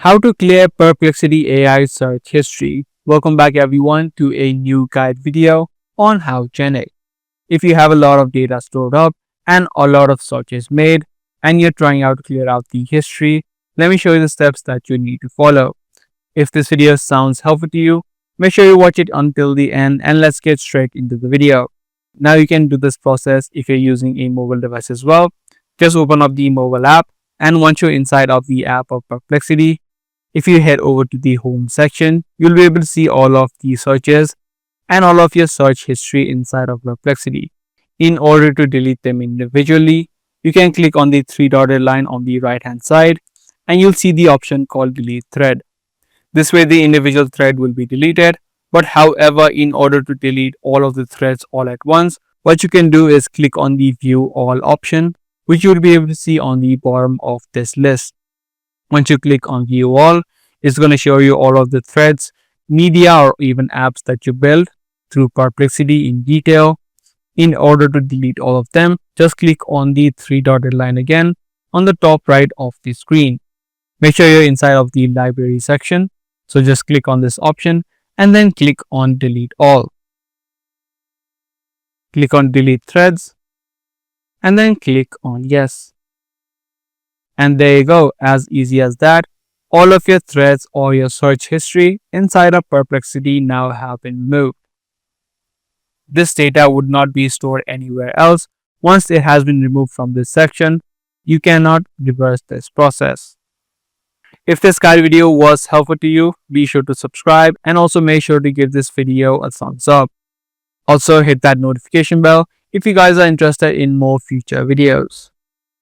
How to clear Perplexity AI search history. Welcome back everyone to a new guide video on how Gen. If you have a lot of data stored up and a lot of searches made and you're trying out to clear out the history, let me show you the steps that you need to follow. If this video sounds helpful to you, make sure you watch it until the end and let's get straight into the video. Now you can do this process if you're using a mobile device as well. Just open up the mobile app, and once you're inside of the app of Perplexity, if you head over to the home section, you'll be able to see all of the searches and all of your search history inside of Perplexity. In order to delete them individually, you can click on the three dotted line on the right hand side and you'll see the option called delete thread. This way the individual thread will be deleted, but however, in order to delete all of the threads all at once, what you can do is click on the view all option, which you'll be able to see on the bottom of this list. Once you click on view all, it's going to show you all of the threads, media or even apps that you built through Perplexity in detail. In order to delete all of them, just click on the three dotted line again on the top right of the screen. Make sure you're inside of the library section. So just click on this option and then click on delete all. Click on delete threads and then click on yes. And there you go, as easy as that. All of your threads or your search history inside of Perplexity now have been removed. This data would not be stored anywhere else. Once it has been removed from this section, you cannot reverse this process. If this guide video was helpful to you, be sure to subscribe and also make sure to give this video a thumbs up. Also hit that notification bell if you guys are interested in more future videos.